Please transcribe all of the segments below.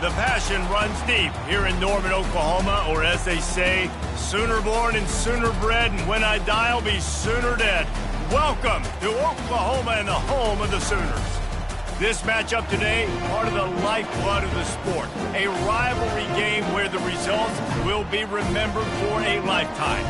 The passion runs deep here in Norman, Oklahoma, or as they say, sooner born and sooner bred, and when I die, I'll be sooner dead. Welcome to Oklahoma and the home of the Sooners. This matchup today, part of the lifeblood of the sport. A rivalry game where the results will be remembered for a lifetime.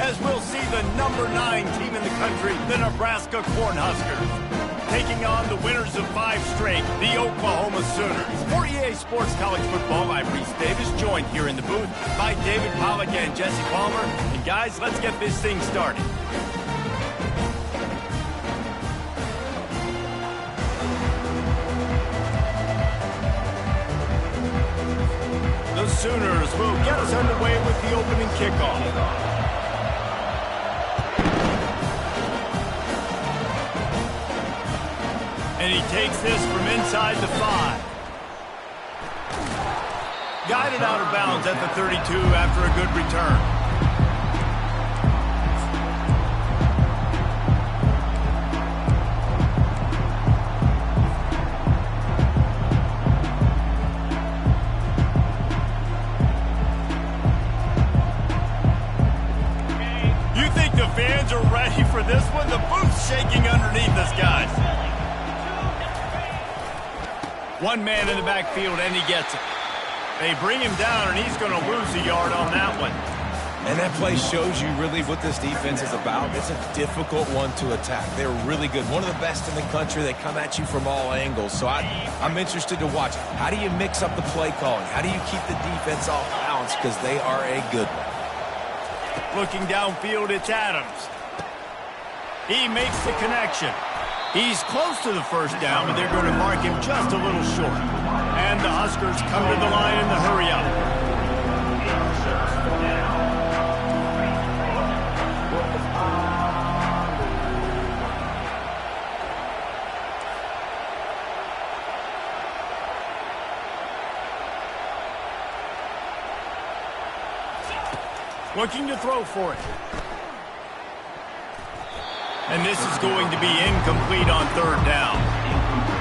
As we'll see the number 9 team in the country, the Nebraska Cornhuskers, taking on the winners of 5 straight, the Oklahoma Sooners. For EA Sports College Football, I'm Reese Davis, joined here in the booth by David Pollack and Jesse Palmer. And guys, let's get this thing started. The Sooners will get us underway with the opening kickoff. And he takes this from inside the 5. Guided out of bounds at the 32 after a good return. You think the fans are ready for this one? The booth's shaking underneath us, guys. One man in the backfield, and he gets it. They bring him down, and he's going to lose a yard on that one. And that play shows you really what this defense is about. It's a difficult one to attack. They're really good. One of the best in the country. They come at you from all angles. So I'm interested to watch. How do you mix up the play calling? How do you keep the defense off balance? Because they are a good one. Looking downfield, it's Adams. He makes the connection. He's close to the first down, but they're going to mark him just a little short. And the Huskers come to the line in the hurry-up. Looking to throw for it. And this is going to be incomplete on 3rd down.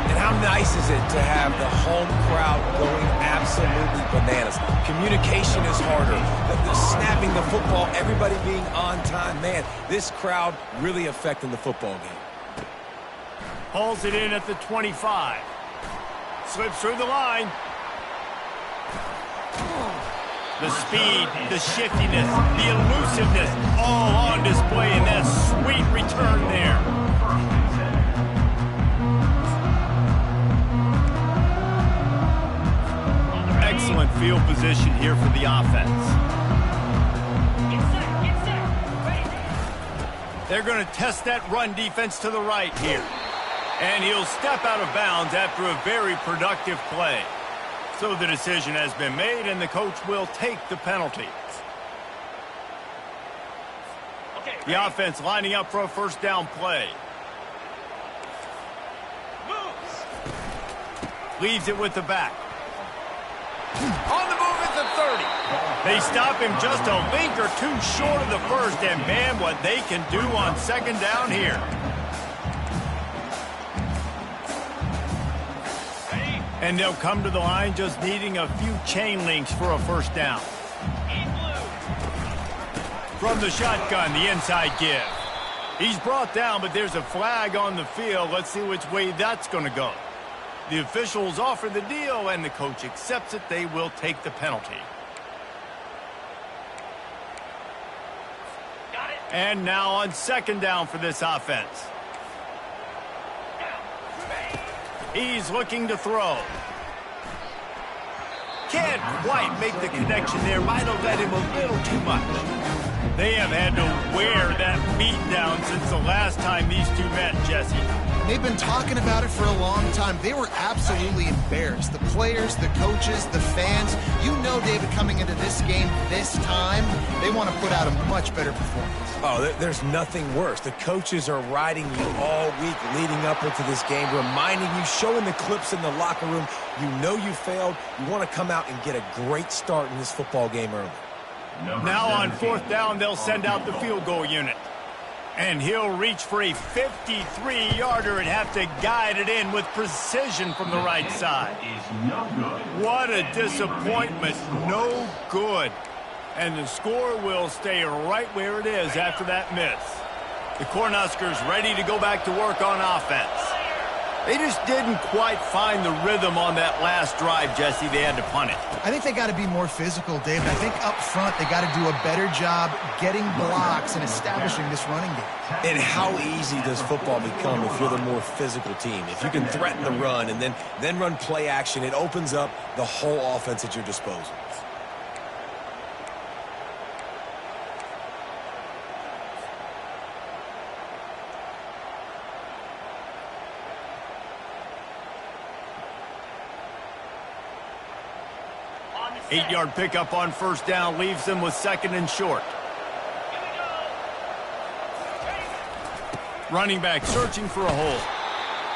And how nice is it to have the home crowd going absolutely bananas? Communication is harder. The snapping the football, everybody being on time. Man, this crowd really affecting the football game. Hauls it in at the 25. Slips through the line. The speed, the shiftiness, the elusiveness, all on display in that sweet return there. Excellent field position here for the offense. They're going to test that run defense to the right here. And he'll step out of bounds after a very productive play. So the decision has been made, and the coach will take the penalty. The offense lining up for a first down play. Leaves it with the back. On the move at the 30. They stop him just a link or two short of the first, and man, what they can do on 2nd down here. And they'll come to the line just needing a few chain links for a first down. From the shotgun, the inside give. He's brought down, but there's a flag on the field. Let's see which way that's going to go. The officials offer the deal, and the coach accepts it. They will take the penalty. Got it. And now on 2nd down for this offense. He's looking to throw. Can't quite make the connection there. Might have let him a little too much. They have had to wear that beatdown since the last time these two met, Jesse. They've been talking about it for a long time. They were absolutely embarrassed. The players, the coaches, the fans. You know, David, coming into this game this time, they want to put out a much better performance. Oh, there's nothing worse. The coaches are riding you all week leading up into this game, reminding you, showing the clips in the locker room. You know you failed. You want to come out and get a great start in this football game early. Now on 4th down, they'll send out the field goal unit. And he'll reach for a 53-yarder and have to guide it in with precision from the right side. What a disappointment. No good. And the score will stay right where it is after that miss. The Cornhuskers ready to go back to work on offense. They just didn't quite find the rhythm on that last drive, Jesse. They had to punt it. I think they got to be more physical, David. I think up front they got to do a better job getting blocks and establishing this running game. And how easy does football become if you're the more physical team? If you can threaten the run and then run play action, it opens up the whole offense at your disposal. Eight-yard pickup on first down leaves them with second and short. Running back searching for a hole.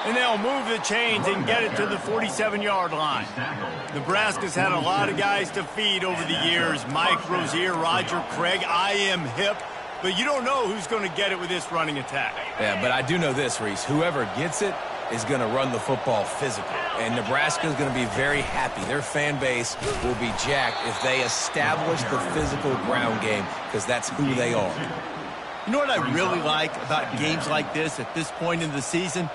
And they'll move the chains and get it to the 47-yard line. Nebraska's had a lot of guys to feed over the years. Mike Rozier, Roger Craig, I am hip. But you don't know who's going to get it with this running attack. Yeah, but I do know this, Reese. Whoever gets it is going to run the football physical. And Nebraska is going to be very happy. Their fan base will be jacked if they establish the physical ground game, because that's who they are. You know what I really like about games like this at this point in the season?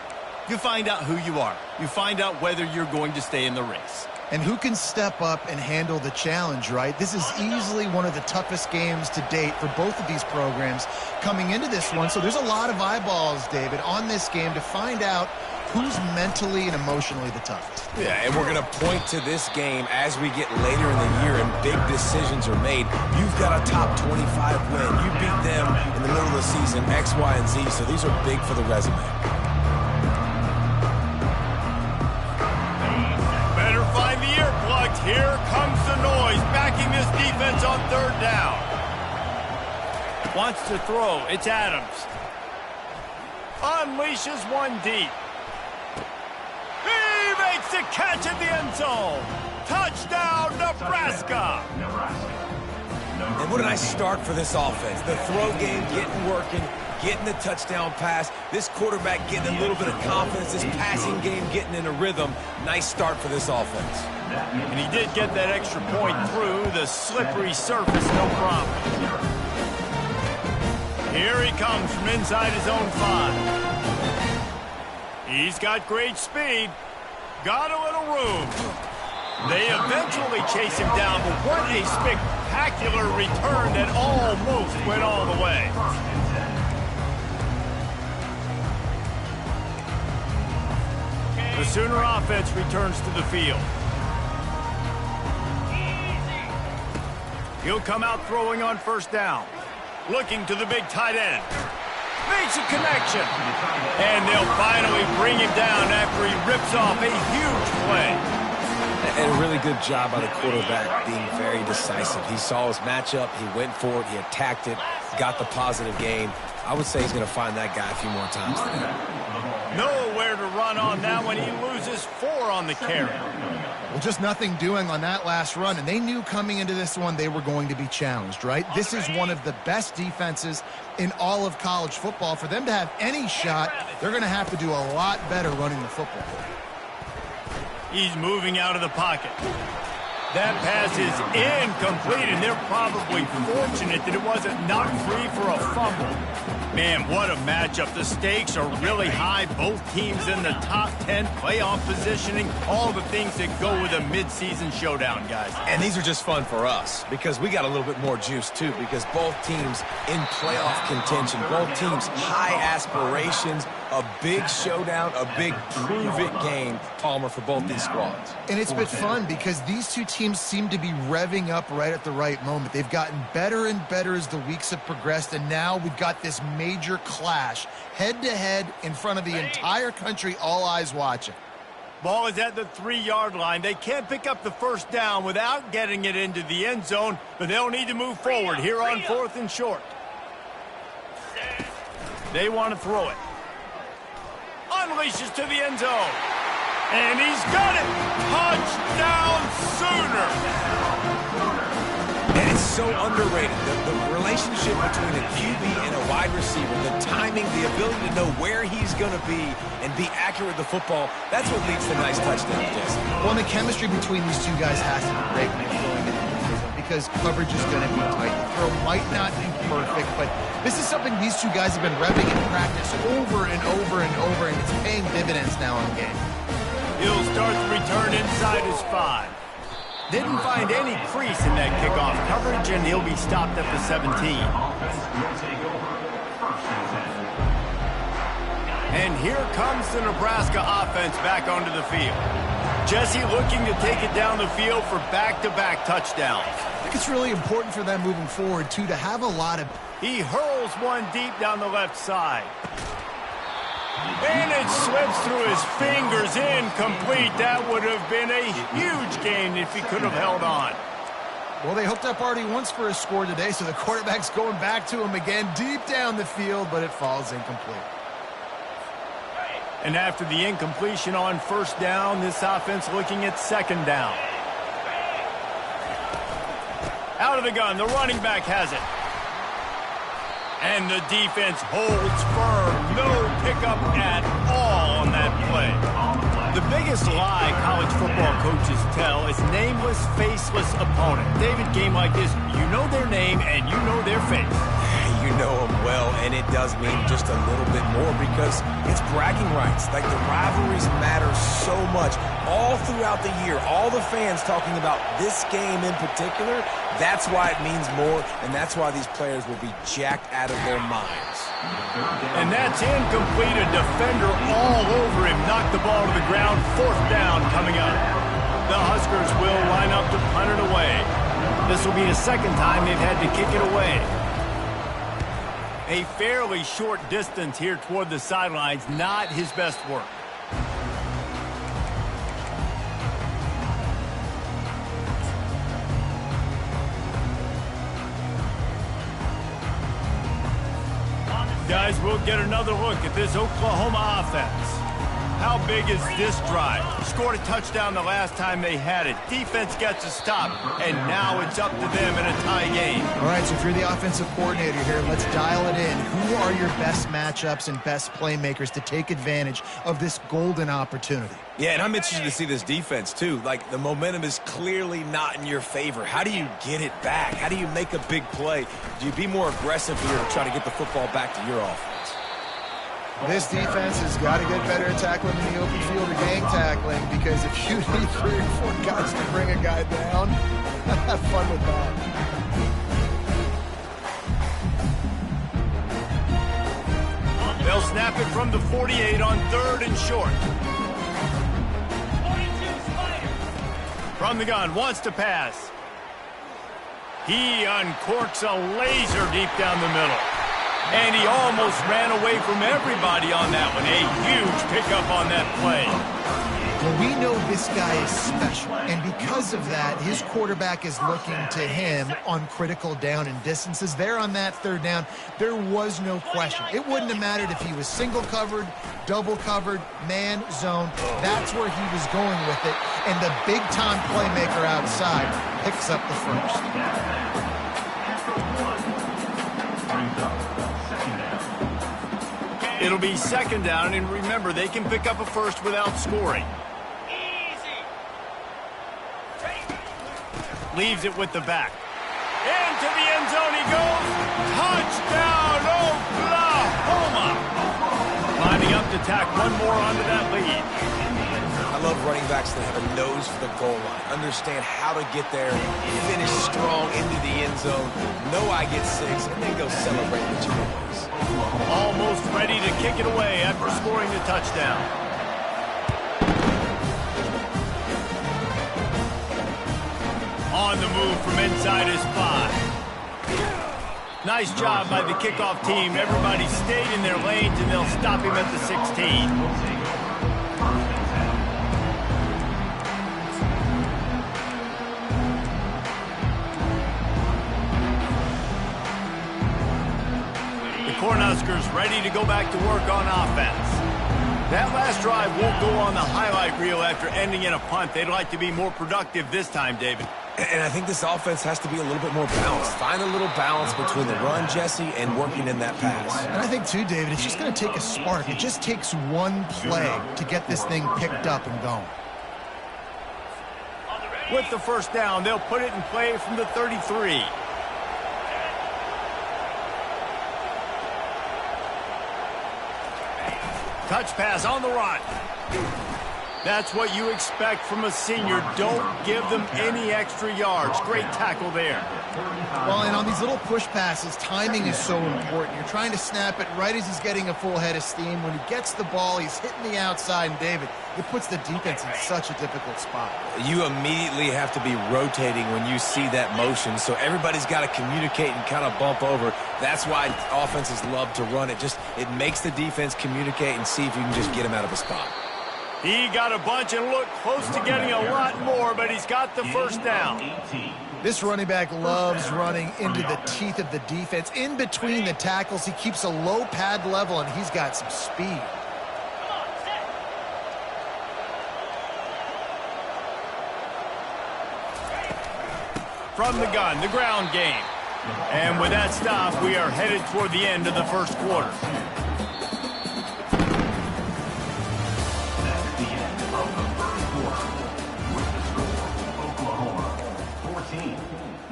You find out who you are. You find out whether you're going to stay in the race. And who can step up and handle the challenge, right? This is easily one of the toughest games to date for both of these programs coming into this one. So there's a lot of eyeballs, David, on this game to find out who's mentally and emotionally the toughest. Yeah, and we're going to point to this game as we get later in the year and big decisions are made. You've got a top 25 win. You beat them in the middle of the season, X, Y, and Z, so these are big for the resume. Better find the earplugs. Here comes the noise, backing this defense on third down. Wants to throw. It's Adams. Unleashes one deep. He makes the catch at the end zone. Touchdown, Nebraska. And what a nice start for this offense. The throw game getting working, getting the touchdown pass. This quarterback getting a little bit of confidence. This passing game getting in a rhythm. Nice start for this offense. And he did get that extra point through the slippery surface, no problem. Here he comes from inside his own 5. He's got great speed. Got a little room. They eventually chase him down, but what a spectacular return that almost went all the way. The Sooner offense returns to the field. He'll come out throwing on first down. Looking to the big tight end. Makes a connection. And they'll finally bring him down after he rips off a huge play. And a really good job by the quarterback being very decisive. He saw his matchup, he went for it, he attacked it, got the positive gain. I would say he's going to find that guy a few more times today. Nowhere to run on that one. He loses 4 on the carry. Well, just nothing doing on that last run, and they knew coming into this one they were going to be challenged, right? This is one of the best defenses in all of college football. For them to have any shot, they're going to have to do a lot better running the football. He's moving out of the pocket. That pass is incomplete, and they're probably fortunate that it wasn't knocked free for a fumble. Man, what a matchup. The stakes are really high. Both teams in the top 10 playoff positioning. All the things that go with a midseason showdown, guys. And these are just fun for us because we got a little bit more juice, too, because both teams in playoff contention, both teams high aspirations, a big showdown, a big prove-it game, Palmer, for both these squads. And it's been fun because these two teams seem to be revving up right at the right moment. They've gotten better and better as the weeks have progressed, and now we've got this major clash, head-to-head in front of the entire country, all eyes watching. Ball is at the 3-yard line. They can't pick up the first down without getting it into the end zone, but they'll need to move forward here on 4th and short. They want to throw it. Unleashes to the end zone. And he's got it. Touchdown, Sooner. And it's so underrated. The relationship between a QB and a wide receiver, the timing, the ability to know where he's going to be and be accurate with the football, that's what leads to nice touchdowns, Jesse. Well, the chemistry between these two guys has to be great when they're throwing it because coverage is going to be tight. The throw might not be perfect, but this is something these two guys have been repping in practice over and over and over, and it's paying dividends now in the game. He'll start the return inside his 5. Didn't find any crease in that kickoff coverage, and he'll be stopped at the 17. And here comes the Nebraska offense back onto the field. Jesse looking to take it down the field for back-to-back touchdowns. I think it's really important for them moving forward, too, to have a lot of... He hurls one deep down the left side. And it slips through his fingers, incomplete. That would have been a huge gain if he could have held on. Well, they hooked up already once for a score today, so the quarterback's going back to him again deep down the field, but it falls incomplete. And after the incompletion on first down, this offense looking at second down. Out of the gun, the running back has it. And the defense holds firm. No pickup at all on that play. The biggest lie college football coaches tell is nameless, faceless opponent. David, game like this, you know their name and you know their face. You know them well, and it does mean just a little bit more because it's bragging rights. Like, the rivalries matter so much all throughout the year. All the fans talking about this game in particular, that's why it means more, and that's why these players will be jacked out of their minds. And that's incomplete. A defender all over him. Knocked the ball to the ground. Fourth down coming up. The Huskers will line up to punt it away. This will be the second time they've had to kick it away. A fairly short distance here toward the sidelines, not his best work. Guys, we'll get another look at this Oklahoma offense. How big is this drive? Scored a touchdown the last time they had it. Defense gets a stop, and now it's up to them in a tie game. All right, so if you're the offensive coordinator here, let's dial it in. Who are your best matchups and best playmakers to take advantage of this golden opportunity? Yeah, and I'm interested to see this defense, too. Like, the momentum is clearly not in your favor. How do you get it back? How do you make a big play? Do you be more aggressive here to try to get the football back to your offense? This defense has got to get better at tackling in the open field or gang tackling, because if you need 3 or 4 guys to bring a guy down, have fun with that. They'll snap it from the 48 on 3rd and short. From the gun, wants to pass. He uncorks a laser deep down the middle. And he almost ran away from everybody on that one. A huge pickup on that play. Well, we know this guy is special, and because of that, his quarterback is looking to him on critical down and distances. There on that 3rd down, there was no question. It wouldn't have mattered if he was single covered, double covered, man, zone. That's where he was going with it, and the big-time playmaker outside picks up the first. It'll be second down, and remember, they can pick up a first without scoring. Leaves it with the back. Into the end zone he goes. Touchdown, Oklahoma! Lining up to tack one more onto that lead. I love running backs that have a nose for the goal line. Understand how to get there, finish strong into the end zone, know I get 6, and then go celebrate with your boys. Almost ready to kick it away after scoring the touchdown. On the move from inside his 5. Nice job by the kickoff team. Everybody stayed in their lanes, and they'll stop him at the 16. Cornhuskers ready to go back to work on offense. That last drive won't go on the highlight reel after ending in a punt. They'd like to be more productive this time, David. And I think this offense has to be a little bit more balanced. Find a little balance between the run, Jesse, and working in that pass. And I think, too, David, it's just going to take a spark. It just takes one play to get this thing picked up and going. With the first down, they'll put it in play from the 33. Touch pass on the run. That's what you expect from a senior. Don't give them any extra yards. Great tackle there. Well, and on these little push passes, timing is so important. You're trying to snap it right as he's getting a full head of steam. When he gets the ball, he's hitting the outside, and David, it puts the defense in such a difficult spot. You immediately have to be rotating when you see that motion, so everybody's got to communicate and kind of bump over. That's why offenses love to run it. It makes the defense communicate and see if you can just get him out of a spot. He got a bunch and looked close to getting a lot more, but he's got the first down. This running back loves running into the teeth of the defense. In between the tackles, he keeps a low pad level, and he's got some speed. From the gun, the ground game. And with that stop, we are headed toward the end of the first quarter.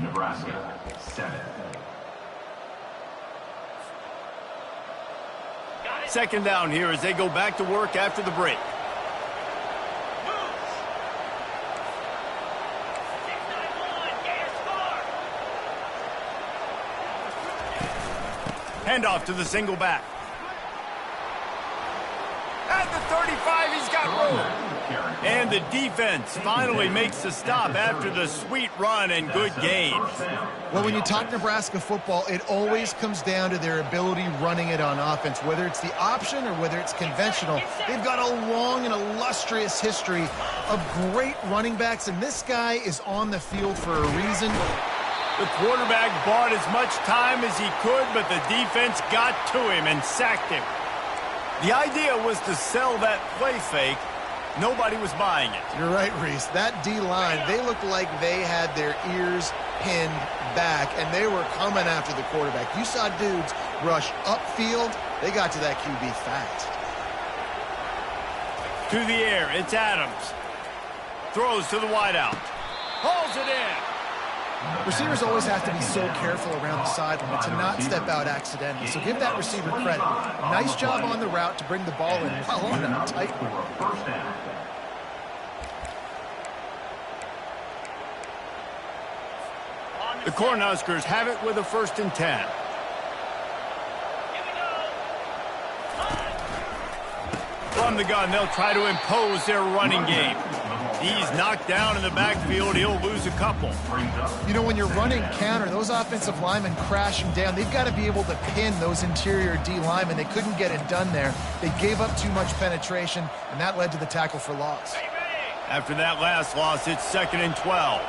Nebraska 7. Second down here as they go back to work after the break. Handoff to the single back. At the 35, he's got room. And the defense finally makes the stop after the sweet run and good gain. Well, when you talk Nebraska football, it always comes down to their ability running it on offense. Whether it's the option or whether it's conventional, they've got a long and illustrious history of great running backs, and this guy is on the field for a reason. The quarterback bought as much time as he could, but the defense got to him and sacked him. The idea was to sell that play fake. Nobody was buying it. You're right, Reese. That D-line, they looked like they had their ears pinned back, and they were coming after the quarterback. You saw dudes rush upfield. They got to that QB fast. To the air, it's Adams. Throws to the wideout. Hauls it in. Receivers always have to be so careful around the sideline to not step out accidentally. So give that receiver credit. Nice job on the route to bring the ball in well on a tight one. The Cornhuskers have it with a 1st and 10. From the gun, they'll try to impose their running game. He's knocked down in the backfield. He'll lose a couple. You know, when you're running counter, those offensive linemen crashing down, they've got to be able to pin those interior D linemen. They couldn't get it done there. They gave up too much penetration, and that led to the tackle for loss. After that last loss, it's 2nd and 12.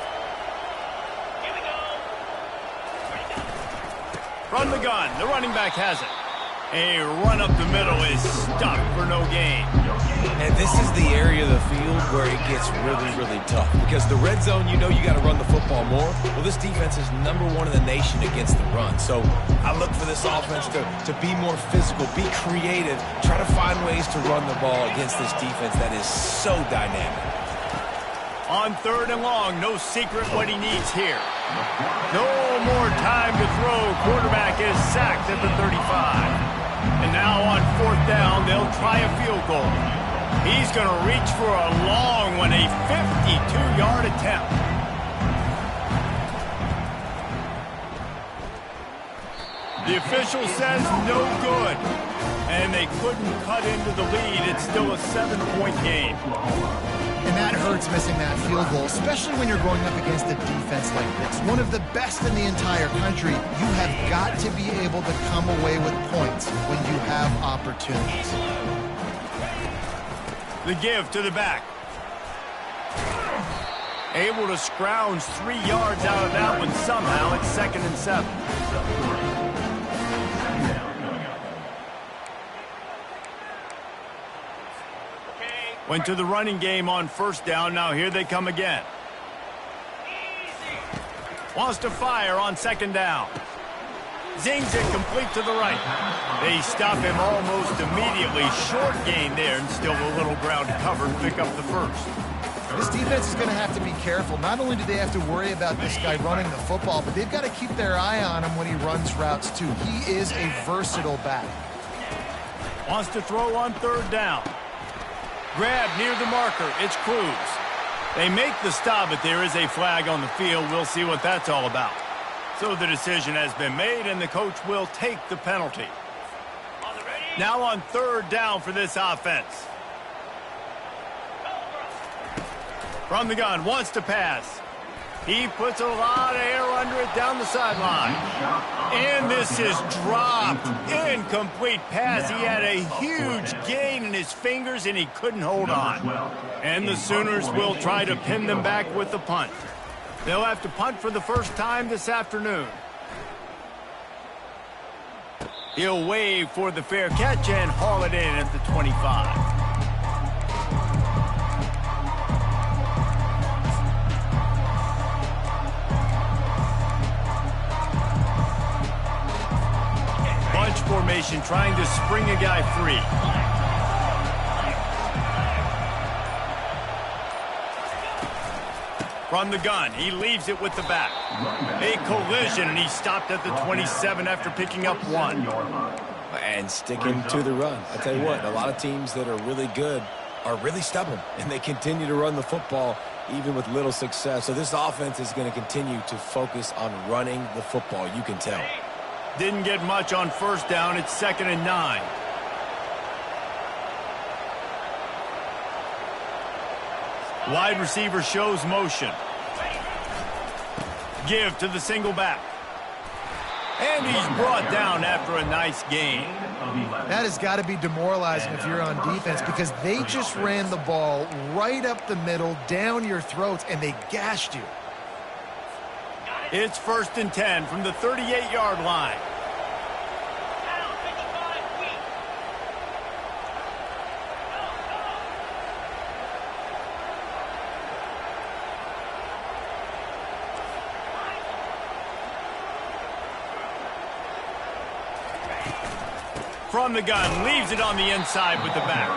From the gun, the running back has it. A run up the middle is stuck for no gain. And this is the area of the field where it gets really, really tough. Because the red zone, you know you got to run the football more. Well, this defense is #1 in the nation against the run. So I look for this offense to be more physical, be creative, try to find ways to run the ball against this defense that is so dynamic. On 3rd and long, no secret what he needs here. No more time to throw. Quarterback is sacked at the 35. And now on 4th down, they'll try a field goal. He's going to reach for a long one, a 52-yard attempt. The official says no good. And they couldn't cut into the lead. It's still a 7-point game. And that hurts missing that field goal, especially when you're going up against a defense like this. One of the best in the entire country. You have got to be able to come away with points when you have opportunities. The give to the back. Able to scrounge 3 yards out of that one somehow. It's 2nd and 7. Went to the running game on 1st down. Now here they come again. Wants to fire on second down. Zings it complete to the right. They stop him almost immediately. Short gain there and still a little ground covered. Pick up the first. This defense is going to have to be careful. Not only do they have to worry about this guy running the football, but they've got to keep their eye on him when he runs routes too. He is a versatile back. Wants to throw on third down. Grab near the marker. It's Cruz. They make the stop, but there is a flag on the field. We'll see what that's all about. So the decision has been made, and the coach will take the penalty. Now on third down for this offense. From the gun, wants to pass. He puts a lot of air under it down the sideline. And this is dropped. Incomplete pass. He had a huge gain in his fingers, and he couldn't hold on. And the Sooners will try to pin them back with the punt. They'll have to punt for the first time this afternoon. He'll wave for the fair catch and haul it in at the 25. Bunch formation trying to spring a guy free. From the gun, he leaves it with the back. A collision, and he stopped at the 27 after picking up 1. And sticking to the run. I tell you what, a lot of teams that are really good are really stubborn, and they continue to run the football even with little success. So this offense is going to continue to focus on running the football, you can tell. Didn't get much on first down. It's 2nd and 9. Wide receiver shows motion. Give to the single back. And he's brought down after a nice gain. That has got to be demoralizing if you're on defense, because they just ran the ball right up the middle, down your throats, and they gashed you. It's 1st and 10 from the 38-yard line. From the gun, leaves it on the inside with the back.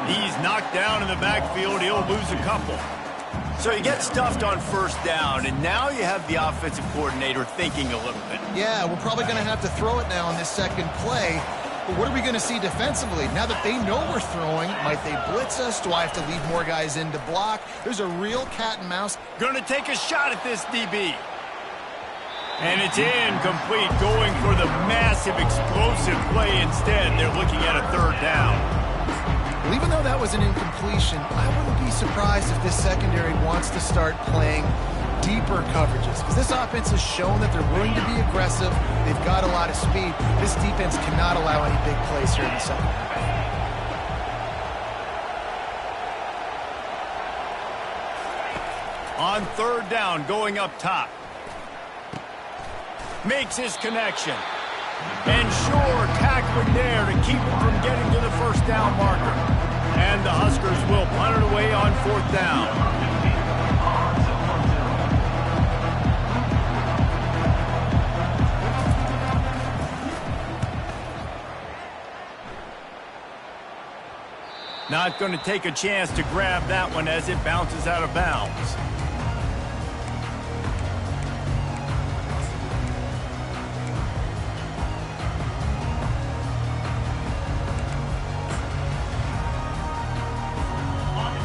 He's knocked down in the backfield. He'll lose a couple. So you get stuffed on first down, and now you have the offensive coordinator thinking a little bit. Yeah, we're probably going to have to throw it now on this second play. But what are we going to see defensively? Now that they know we're throwing, might they blitz us? Do I have to leave more guys in to block? There's a real cat and mouse. Going to take a shot at this DB. And it's incomplete, going for the massive explosive play instead. They're looking at a third down. Well, even though that was an incompletion, I wouldn't be surprised if this secondary wants to start playing deeper coverages, because this offense has shown that they're willing to be aggressive. They've got a lot of speed. This defense cannot allow any big plays here in the second half. On third down, going up top. Makes his connection. And sure, tackling there to keep him from getting to the first down marker. And the Huskers will punt it away on 4th down. Not going to take a chance to grab that one as it bounces out of bounds.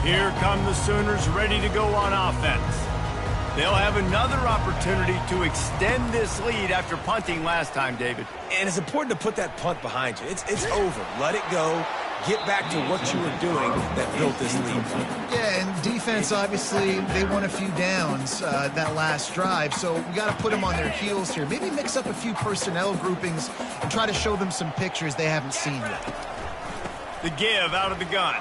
Here come the Sooners ready to go on offense. They'll have another opportunity to extend this lead after punting last time, David. And it's important to put that punt behind you. It's over. Let it go. Get back to what you were doing that built this lead. Yeah, and defense, obviously, they won a few downs that last drive, so we got to put them on their heels here. Maybe mix up a few personnel groupings and try to show them some pictures they haven't seen yet. The give out of the gun.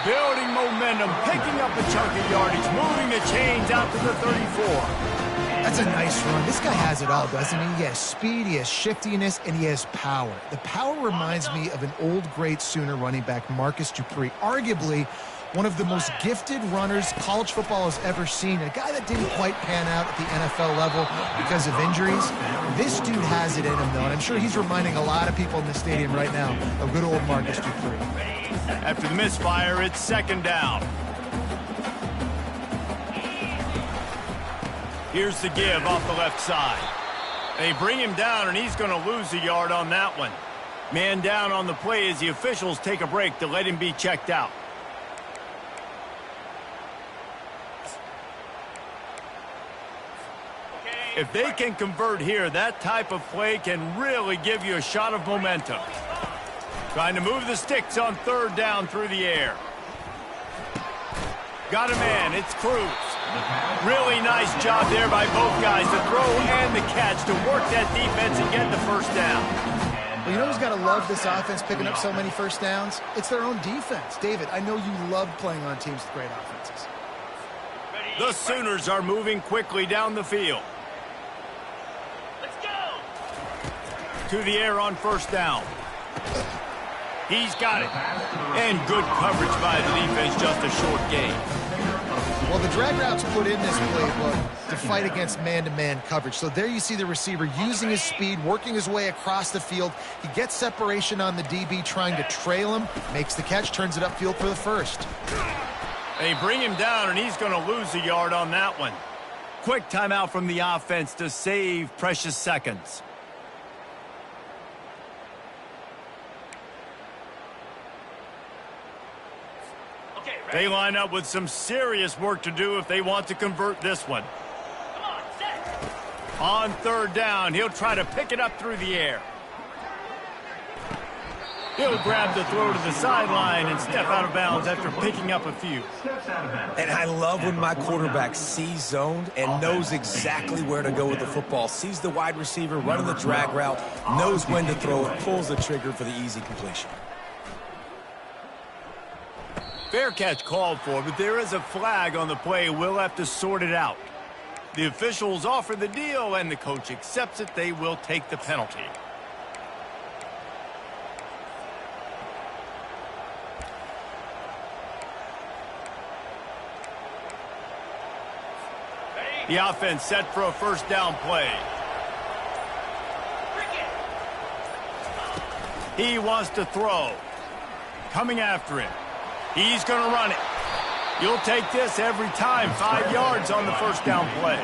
Building momentum, picking up a chunk of yardage, moving the chains out to the 34. That's a nice run. This guy has it all, doesn't he? He has speed, he has shiftiness, and he has power. The power reminds me of an old great Sooner running back, Marcus Dupree, arguably one of the most gifted runners college football has ever seen. A guy that didn't quite pan out at the NFL level because of injuries. This dude has it in him, though, and I'm sure he's reminding a lot of people in the stadium right now of good old Marcus Dupree. After the misfire, it's second down. Here's the give off the left side. They bring him down, and he's going to lose a yard on that one. Man down on the play as the officials take a break to let him be checked out. If they can convert here, that type of play can really give you a shot of momentum. Trying to move the sticks on third down through the air. Got a man, it's Cruz. Really nice job there by both guys, the throw and the catch to work that defense and get the first down. Well, you know who's got to love this offense picking up so many first downs? It's their own defense. David, I know you love playing on teams with great offenses. The Sooners are moving quickly down the field. To the air on first down. He's got it. And good coverage by the defense, just a short gain. Well, the drag routes put in this playbook to fight against man-to-man coverage. So there you see the receiver using his speed, working his way across the field. He gets separation on the DB, trying to trail him, makes the catch, turns it upfield for the first. They bring him down, and he's going to lose a yard on that one. Quick timeout from the offense to save precious seconds. They line up with some serious work to do if they want to convert this one. On third down, he'll try to pick it up through the air. He'll grab the throw to the sideline and step out of bounds after picking up a few. And I love when my quarterback sees zoned and knows exactly where to go with the football. Sees the wide receiver running the drag route, knows when to throw it, pulls the trigger for the easy completion. Fair catch called for, but there is a flag on the play. We'll have to sort it out. The officials offer the deal, and the coach accepts it. They will take the penalty. The offense set for a first down play. He wants to throw. Coming after him. He's going to run it. You'll take this every time. 5 yards on the first down play.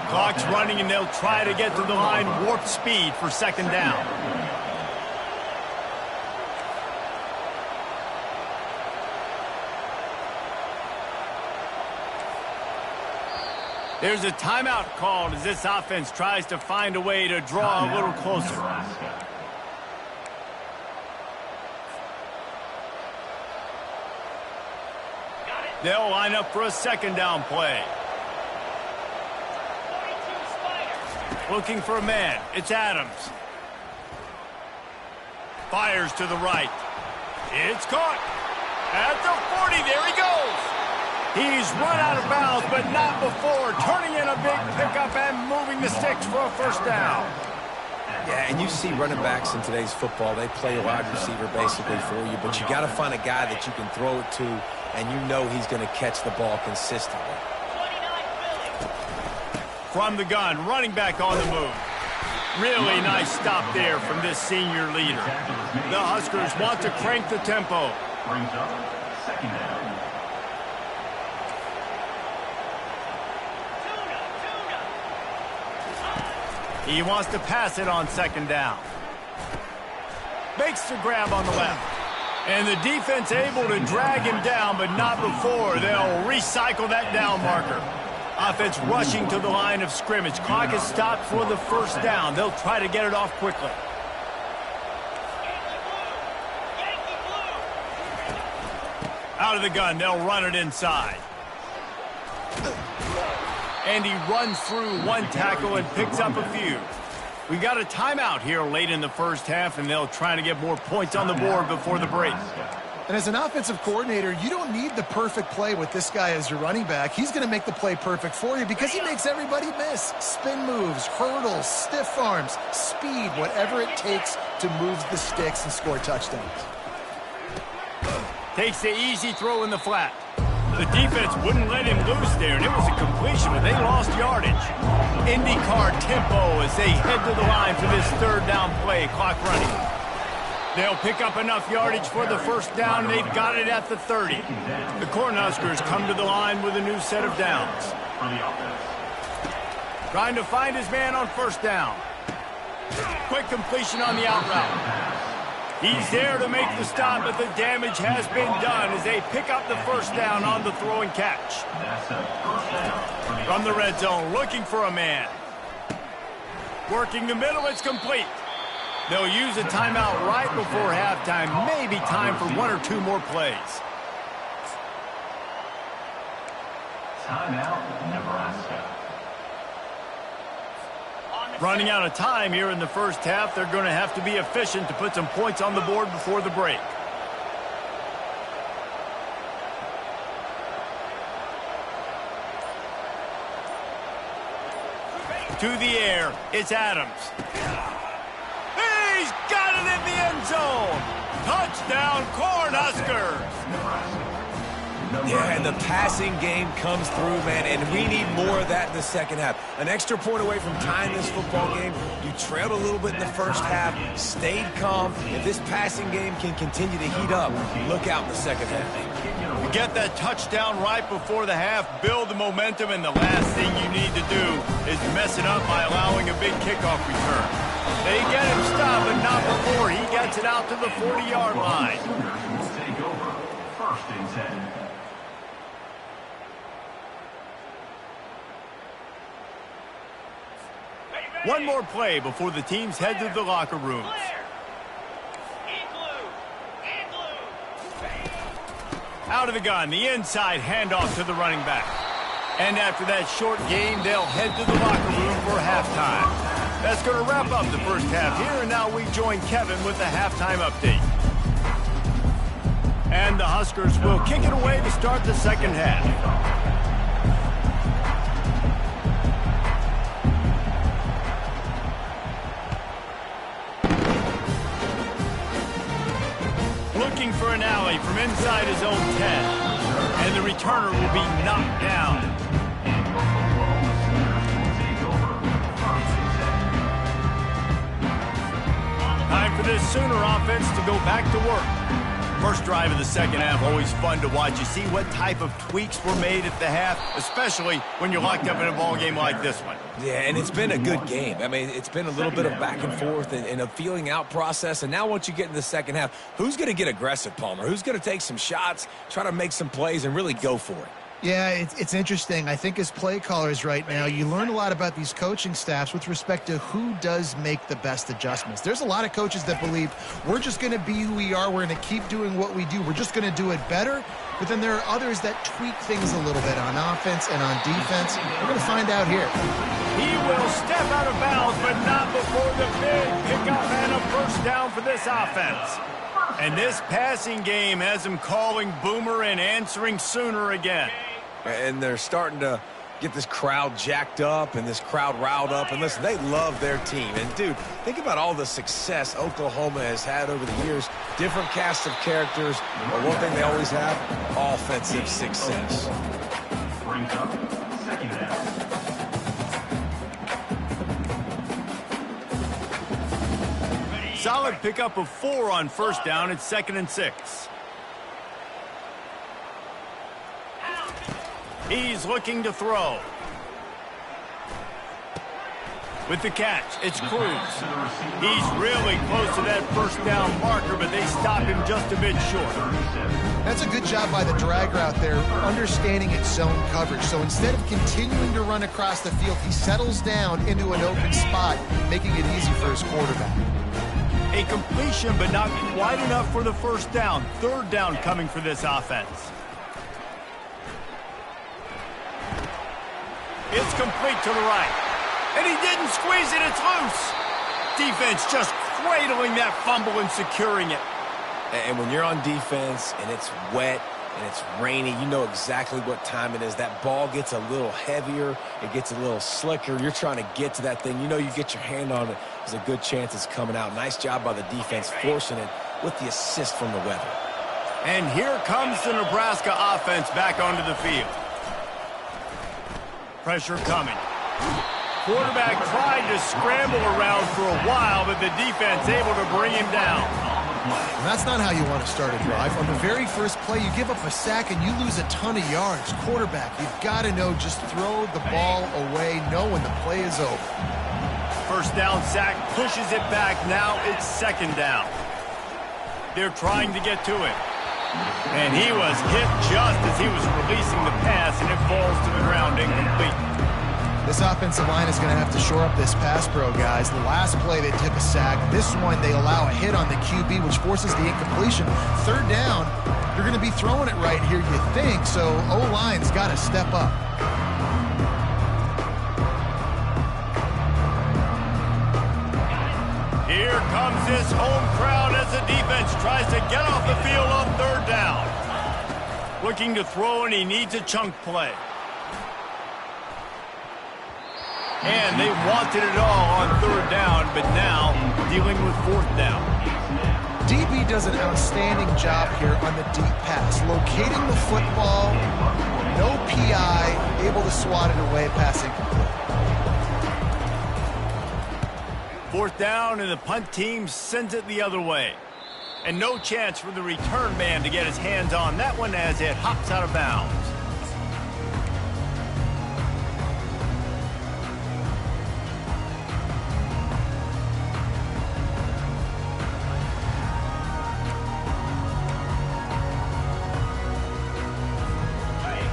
Clock's running, and they'll try to get to the line warp speed for second down. There's a timeout called as this offense tries to find a way to draw a little closer. They'll line up for a second down play. Looking for a man. It's Adams. Fires to the right. It's caught. At the 40, there he goes. He's run out of bounds, but not before. Turning in a big pickup and moving the sticks for a first down. Yeah, and you see running backs in today's football, they play a wide receiver basically for you, but you got to find a guy that you can throw it to, and you know he's going to catch the ball consistently. From the gun, running back on the move. Really nice stop there from this senior leader. The Huskers want to crank the tempo. Brings up second down. He wants to pass it on second down. Makes the grab on the left. And the defense able to drag him down, but not before. They'll recycle that down marker. Offense rushing to the line of scrimmage. Clock is stopped for the first down. They'll try to get it off quickly. Out of the gun, they'll run it inside. And he runs through one tackle and picks up a few. We got a timeout here late in the first half, and they'll try to get more points on the board before the break. And as an offensive coordinator, you don't need the perfect play with this guy as your running back. He's going to make the play perfect for you because he makes everybody miss. Spin moves, hurdles, stiff arms, speed, whatever it takes to move the sticks and score touchdowns. Takes the easy throw in the flat. The defense wouldn't let him loose there, and it was a completion, but they lost yardage. IndyCar tempo as they head to the line for this third down play, clock running. They'll pick up enough yardage for the first down. They've got it at the 30. The Cornhuskers come to the line with a new set of downs. Trying to find his man on first down. Quick completion on the out route. He's there to make the stop, but the damage has been done as they pick up the first down on the throw and catch. From the red zone, looking for a man. Working the middle, it's complete. They'll use a timeout right before halftime. Maybe time for one or two more plays. Timeout, Nebraska. Running out of time here in the first half. They're going to have to be efficient to put some points on the board before the break. To the air, it's Adams. He's got it in the end zone. Touchdown, Cornhuskers. Yeah, and the passing game comes through, man, and we need more of that in the second half. An extra point away from tying this football game. You trailed a little bit in the first half, stayed calm. If this passing game can continue to heat up, look out in the second half. You get that touchdown right before the half, build the momentum, and the last thing you need to do is mess it up by allowing a big kickoff return. They get him stopped, but not before he gets it out to the 40-yard line. Take over. First and 10. One more play before the teams head to the locker rooms. Out of the gun, the inside handoff to the running back. And after that short game, they'll head to the locker room for halftime. That's going to wrap up the first half here, and now we join Kevin with the halftime update. And the Huskers will kick it away to start the second half. Looking for an alley from inside his own 10. And the returner will be knocked down. Time for this Sooner offense to go back to work. First drive of the second half, always fun to watch. You see what type of tweaks were made at the half, especially when you're locked up in a ball game like this one. Yeah, and it's been a good game. I mean, it's been a little bit of back and forth and a feeling out process. And now once you get in the second half, who's going to get aggressive, Palmer? Who's going to take some shots, try to make some plays, and really go for it? Yeah, it's interesting. I think as play callers right now, you learn a lot about these coaching staffs with respect to who does make the best adjustments. There's a lot of coaches that believe we're just going to be who we are. We're going to keep doing what we do. We're just going to do it better. But then there are others that tweak things a little bit on offense and on defense. We're going to find out here. He will step out of bounds, but not before the big pickup and a first down for this offense. And this passing game has him calling Boomer and answering Sooner again. And they're starting to get this crowd jacked up and this crowd riled up. And listen, they love their team. And, dude, think about all the success Oklahoma has had over the years. Different cast of characters. But one thing they always have, offensive success. Brings up second down. Solid pickup of 4 on first down. It's 2nd and 6. He's looking to throw. With the catch, it's Cruz. He's really close to that first down marker, but they stop him just a bit short. That's a good job by the drag route there, understanding its zone coverage. So instead of continuing to run across the field, he settles down into an open spot, making it easy for his quarterback. A completion, but not quite enough for the first down. Third down coming for this offense. It's complete to the right. And he didn't squeeze it. It's loose. Defense just cradling that fumble and securing it. And when you're on defense and it's wet and it's rainy, you know exactly what time it is. That ball gets a little heavier. It gets a little slicker. You're trying to get to that thing. You know you get your hand on it. There's a good chance it's coming out. Nice job by the defense forcing it with the assist from the weather. And here comes the Nebraska offense back onto the field. Pressure coming. Quarterback tried to scramble around for a while, but the defense able to bring him down. And that's not how you want to start a drive. On the very first play, you give up a sack and you lose a ton of yards. Quarterback, you've got to know, just throw the ball away, know when the play is over. First down sack, pushes it back. Now it's second down. They're trying to get to it. And he was hit just as he was releasing the pass, and it falls to the ground incomplete. This offensive line is going to have to shore up this pass pro, guys. The last play they took a sack. This one they allow a hit on the QB, which forces the incompletion. Third down, you're going to be throwing it right here, you think, so O-line's got to step up. Here comes this home crowd as the defense tries to get off the field on third down. Looking to throw, and he needs a chunk play. And they wanted it all on third down, but now dealing with fourth down. DB does an outstanding job here on the deep pass. Locating the football, no PI, able to swat it away, passing. Fourth down, and the punt team sends it the other way. And no chance for the return man to get his hands on that one as it hops out of bounds.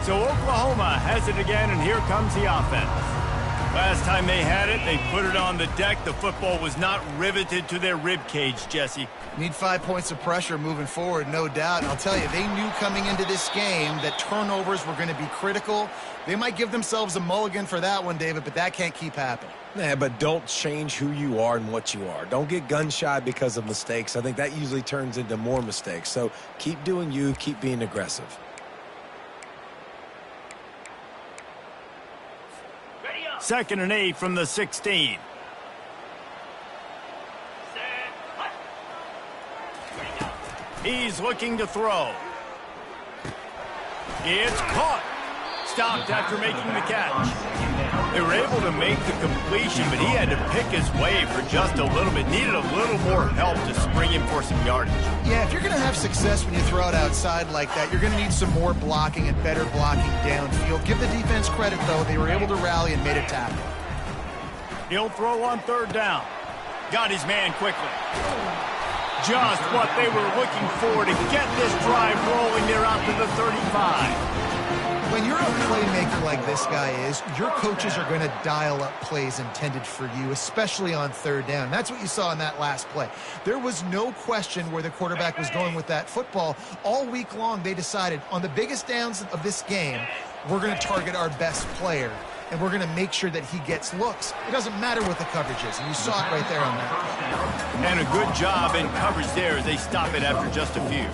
So Oklahoma has it again, and here comes the offense. Last time they had it, they put it on the deck. The football was not riveted to their rib cage, Jesse. Need 5 points of pressure moving forward, no doubt. And I'll tell you, they knew coming into this game that turnovers were going to be critical. They might give themselves a mulligan for that one, David, but that can't keep happening. Yeah, but don't change who you are and what you are. Don't get gun-shy because of mistakes. I think that usually turns into more mistakes. So keep doing you, keep being aggressive. Second and 8 from the 16. He's looking to throw. It's caught. Stopped after making the catch. They were able to make the completion, but he had to pick his way for just a little bit. Needed a little more help to spring him for some yardage. Yeah, if you're going to have success when you throw it outside like that, you're going to need some more blocking and better blocking downfield. Give the defense credit, though. They were able to rally and made a tackle. He'll throw on third down. Got his man quickly. Just what they were looking for to get this drive rolling. They're out to the 35. When you're a playmaker like this guy is, your coaches are going to dial up plays intended for you, especially on third down. That's what you saw in that last play. There was no question where the quarterback was going with that football. All week long, they decided on the biggest downs of this game, we're going to target our best player, and we're going to make sure that he gets looks. It doesn't matter what the coverage is, and you saw it right there on that play. And a good job in coverage there as they stop it after just a few.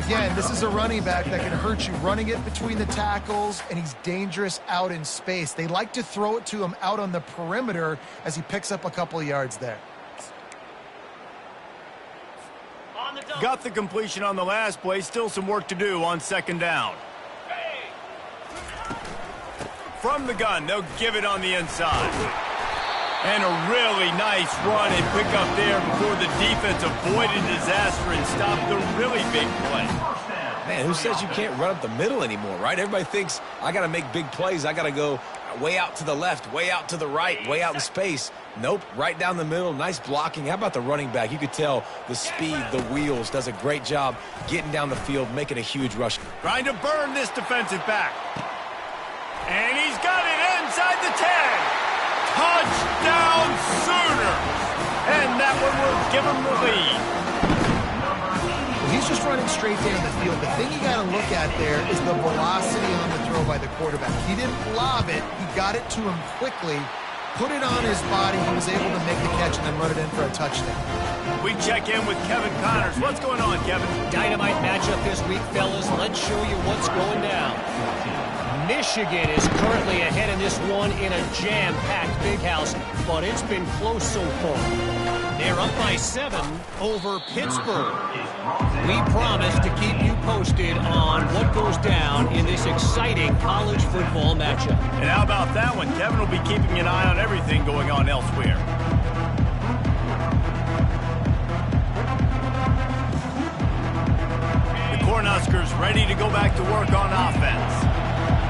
Again, this is a running back that can hurt you, running it between the tackles, and he's dangerous out in space. They like to throw it to him out on the perimeter as he picks up a couple of yards there. Got the completion on the last play. Still some work to do on second down. From the gun, they'll give it on the inside. And a really nice run and pick up there before the defense avoided disaster and stopped the really big play. Man, who says you can't run up the middle anymore, right? Everybody thinks I got to make big plays. I got to go way out to the left, way out to the right, way out in space. Nope, right down the middle. Nice blocking. How about the running back? You could tell the speed, the wheels, does a great job getting down the field, making a huge rush. Trying to burn this defensive back. And he's got it inside the 10. Touchdown Sooners! And that one will give him the lead. Well, he's just running straight down the field. The thing you got to look at there is the velocity on the throw by the quarterback. He didn't lob it. He got it to him quickly, put it on his body. He was able to make the catch and then run it in for a touchdown. We check in with Kevin Connors. What's going on, Kevin? Dynamite matchup this week, fellas. Let's show you what's going down. Michigan is currently ahead in this one in a jam-packed big house, but it's been close so far. They're up by 7 over Pittsburgh. We promise to keep you posted on what goes down in this exciting college football matchup. And how about that one? Kevin will be keeping an eye on everything going on elsewhere. The Cornhuskers ready to go back to work on offense.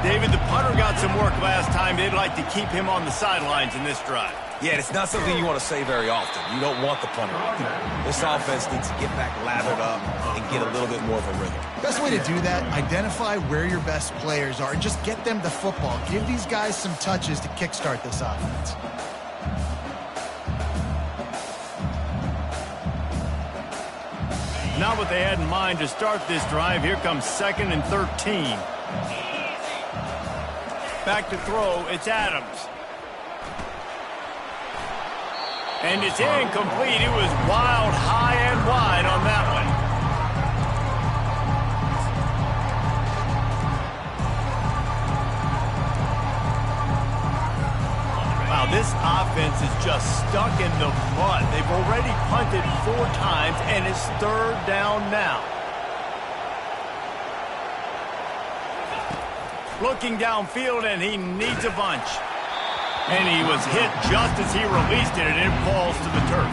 David, the punter got some work last time. They'd like to keep him on the sidelines in this drive. Yeah, it's not something you want to say very often. You don't want the punter out there. This offense needs to get back lathered up and get a little bit more of a rhythm. Best way to do that, identify where your best players are and just get them the football. Give these guys some touches to kickstart this offense. Not what they had in mind to start this drive. Here comes 2nd and 13. Back to throw, it's Adams. And it's incomplete. It was wild, high and wide on that one. Wow, this offense is just stuck in the mud. They've already punted 4 times, and it's 3rd down now. Looking downfield, and he needs a bunch. And he was hit just as he released it, and it falls to the turf.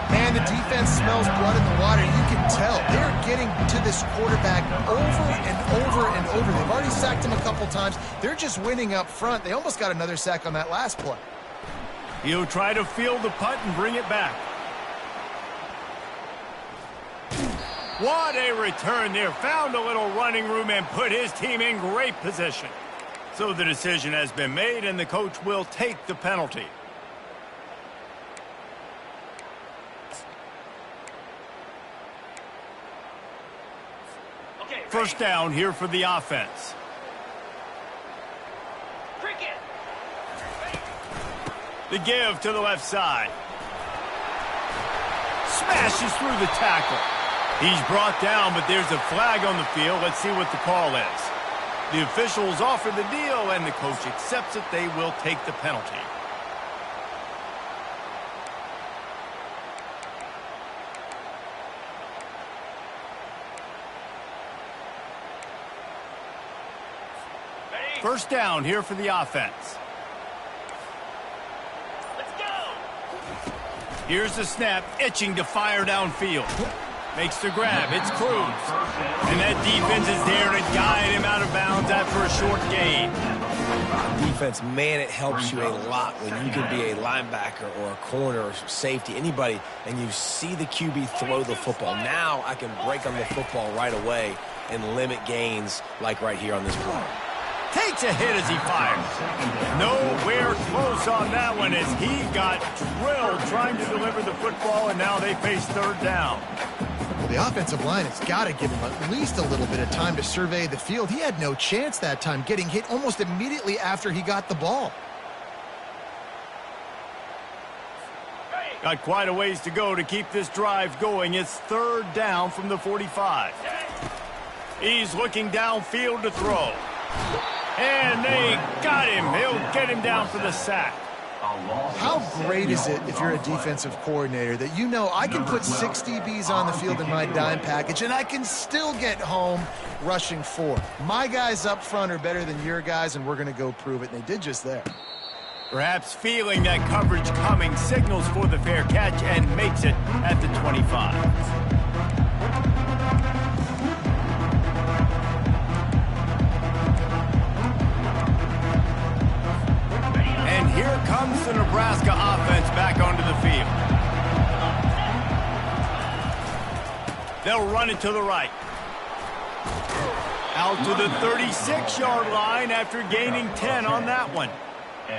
And the defense smells blood in the water. You can tell they're getting to this quarterback over and over and over. They've already sacked him a couple times. They're just winning up front. They almost got another sack on that last play. He'll try to field the punt and bring it back. What a return there. Found a little running room and put his team in great position. So the decision has been made, and the coach will take the penalty. First down here for the offense. The give to the left side. Smashes through the tackle. He's brought down, but there's a flag on the field. Let's see what the call is. The officials offer the deal, and the coach accepts it. They will take the penalty. First down here for the offense. Let's go. Here's the snap, itching to fire downfield. Makes the grab. It's Cruz. And that defense is there to guide him out of bounds after a short gain. Defense, man, it helps you a lot when you can be a linebacker or a corner or safety, anybody, and you see the QB throw the football. Now I can break on the football right away and limit gains like right here on this play. Takes a hit as he fires. Nowhere close on that one as he got drilled trying to deliver the football, and now they face 3rd down. Well, the offensive line has got to give him at least a little bit of time to survey the field. He had no chance that time, getting hit almost immediately after he got the ball. Got quite a ways to go to keep this drive going. It's 3rd down from the 45. He's looking downfield to throw. And they got him. He'll get him down for the sack. How great is it if you're a defensive coordinator that you know I can put 6 DBs on the field in my dime package and I can still get home rushing 4. My guys up front are better than your guys, and we're going to go prove it. And they did just there. Perhaps feeling that coverage coming, signals for the fair catch and makes it at the 25. Here comes the Nebraska offense back onto the field. They'll run it to the right. Out to the 36-yard line after gaining 10 on that one.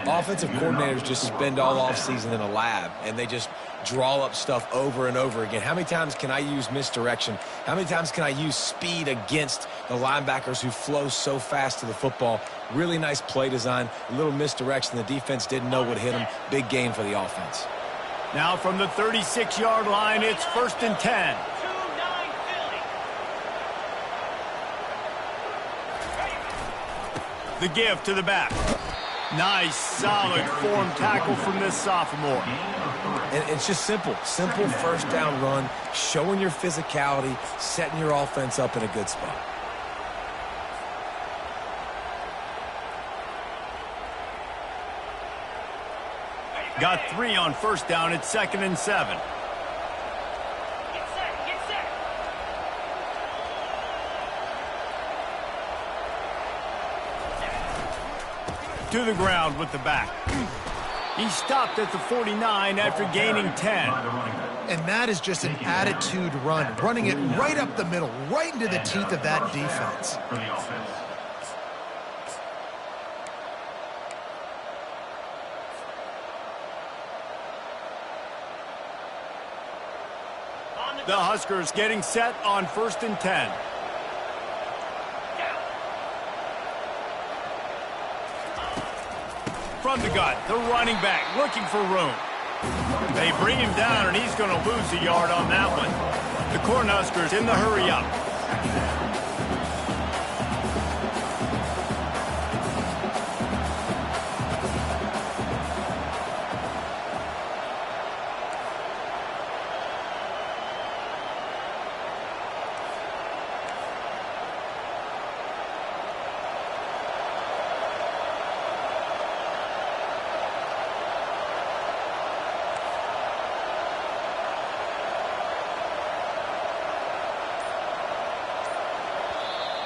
Offensive coordinators just spend all offseason in a lab, and they just draw up stuff over and over again. How many times can I use misdirection? How many times can I use speed against the linebackers who flow so fast to the football? Really nice play design, a little misdirection. The defense didn't know what hit them. Big gain for the offense. Now from the 36-yard line, it's 1st and 10. The give to the back. Nice, solid form tackle from this sophomore. And it's just simple first down run, showing your physicality, setting your offense up in a good spot. Got 3 on first down. It's 2nd and 7. To the ground with the back. He stopped at the 49 after gaining 10. And that is just an attitude run, running it right up the middle, right into the teeth of that defense. For the offense. The Huskers getting set on 1st and 10. From the gun, the running back looking for room. They bring him down, and he's going to lose a yard on that one. The Cornhuskers in the hurry up.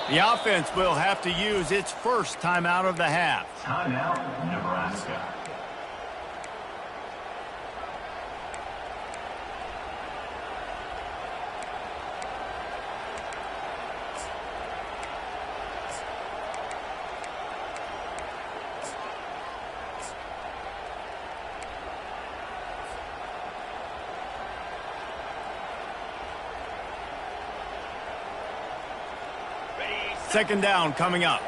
The offense will have to use its first timeout of the half. Timeout, Nebraska. Second down coming up.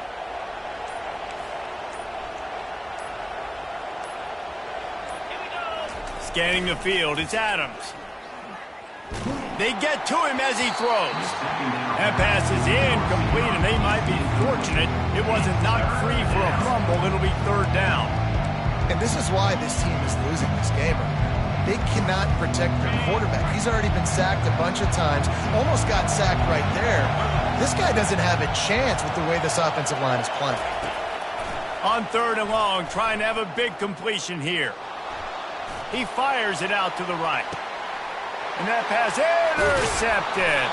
Scanning the field, it's Adams. They get to him as he throws. That pass is incomplete, and they might be fortunate it wasn't knocked free for a fumble. It'll be 3rd down. And this is why this team is losing this game right now. They cannot protect their quarterback. He's already been sacked a bunch of times, almost got sacked right there. This guy doesn't have a chance with the way this offensive line is playing. On 3rd and long, trying to have a big completion here. He fires it out to the right. And that pass intercepted.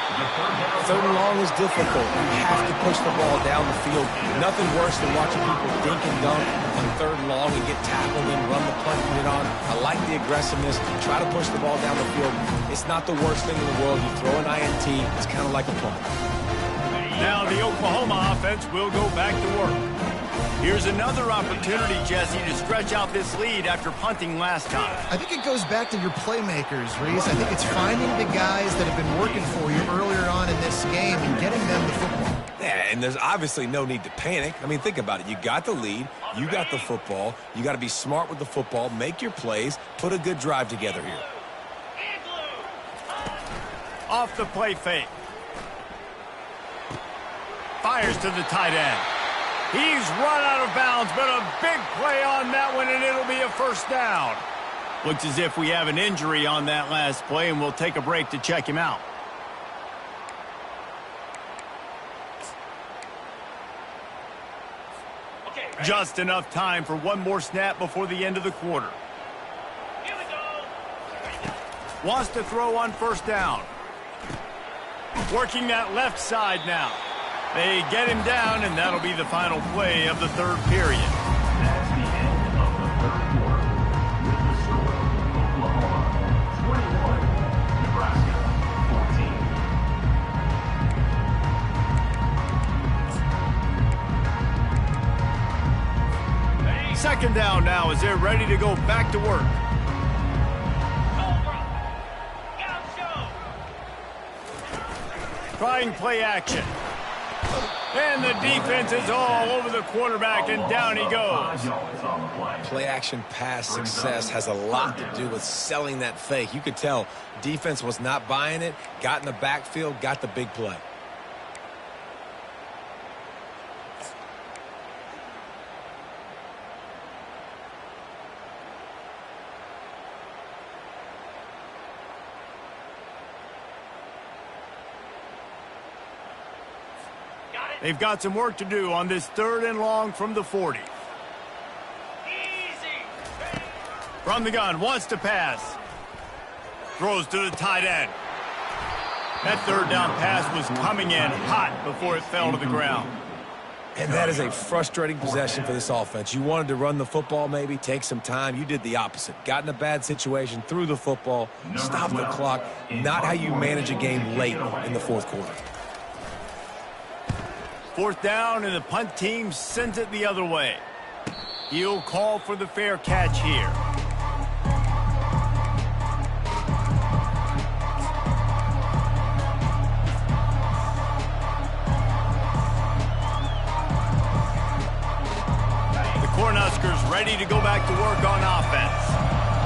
3rd and long is difficult. You have to push the ball down the field. Nothing worse than watching people dink and dunk on 3rd and long and get tackled and run the punt unit on. I like the aggressiveness. Try to push the ball down the field. It's not the worst thing in the world. You throw an INT. It's kind of like a punt. Now the Oklahoma offense will go back to work. Here's another opportunity, Jesse, to stretch out this lead after punting last time. I think it goes back to your playmakers, Reese. I think it's finding the guys that have been working for you earlier on in this game and getting them the football. Yeah, and there's obviously no need to panic. I mean, think about it. You got the lead. You got the football. You got to be smart with the football, make your plays, put a good drive together here. Off the play fake. Fires to the tight end. He's run out of bounds, but a big play on that one, and it'll be a 1st down. Looks as if we have an injury on that last play, and we'll take a break to check him out. Just enough time for one more snap before the end of the quarter. Here we go. Wants to throw on 1st down. Working that left side now. They get him down, and that'll be the final play of the 3rd period. That's the end of the 3rd quarter. With the score, Oklahoma 21, Nebraska 14. Second down now as they're ready to go back to work. trying play action. And the defense is all over the quarterback, and down he goes. Play action pass success has a lot to do with selling that fake. You could tell defense was not buying it, got in the backfield, got the big play. They've got some work to do on this 3rd and long from the 40. From the gun, wants to pass. Throws to the tight end. That 3rd down pass was coming in hot before it fell to the ground. And that is a frustrating possession for this offense. You wanted to run the football maybe, take some time. You did the opposite. Got in a bad situation, threw the football, stopped the clock. Not how you manage a game late in the 4th quarter. 4th down, and the punt team sends it the other way. He'll call for the fair catch here. The Cornhuskers ready to go back to work on offense.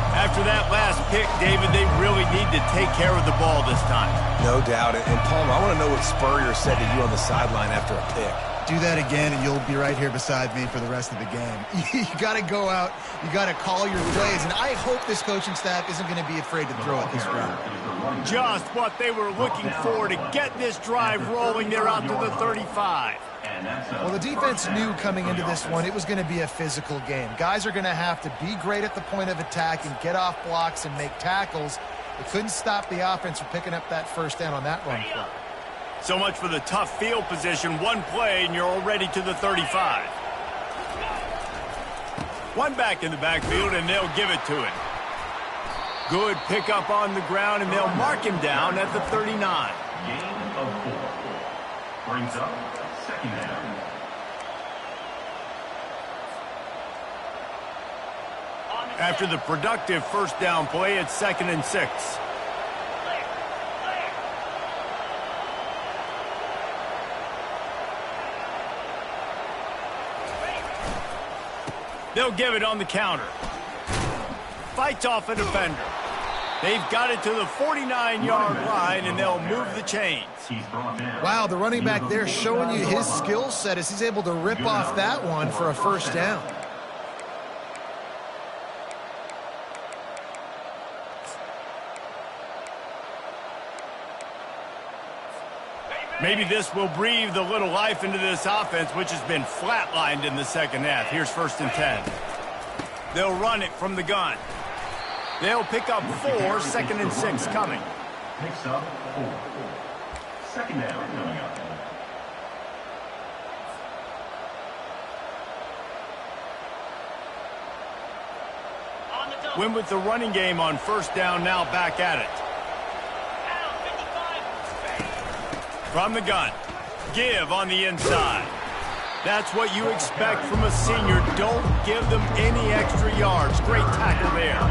After that last pick, David, they really need to take care of the ball this time. No doubt. And Palmer, I want to know what Spurrier said to you on the sideline after a pick. Do that again, and you'll be right here beside me for the rest of the game. You got to go out. You got to call your plays, and I hope this coaching staff isn't going to be afraid to throw it this route. Just what they were looking for to get this drive rolling. They're out to the 35. Well, the defense knew coming into this one it was going to be a physical game. Guys are going to have to be great at the point of attack and get off blocks and make tackles. They couldn't stop the offense from picking up that 1st down on that run play. So much for the tough field position. One play, and you're already to the 35. One back in the backfield, and they'll give it to him. Good pickup on the ground, and they'll mark him down at the 39. Gain of 4. Brings up 2nd down. After the productive 1st down play, it's 2nd and 6. They'll give it on the counter. Fights off a defender. They've got it to the 49-yard line, and they'll move the chains. Wow, the running back there showing you his skill set as he's able to rip off that one for a 1st down. Maybe this will breathe a little life into this offense, which has been flatlined in the 2nd half. Here's 1st and 10. They'll run it from the gun. They'll pick up 4, 2nd and 6 coming. Picks up 4. 2nd down coming up. Win with the running game on 1st down, now back at it. From the gun. Give on the inside. That's what you expect from a senior. Don't give them any extra yards. Great tackle there.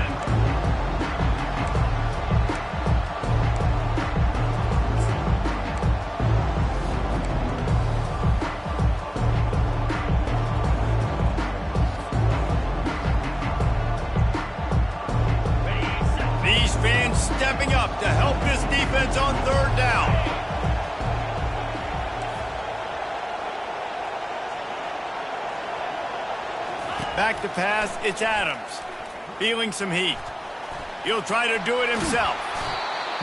These fans stepping up to help this defense on 3rd down. Back to pass, it's Adams. Feeling some heat. He'll try to do it himself.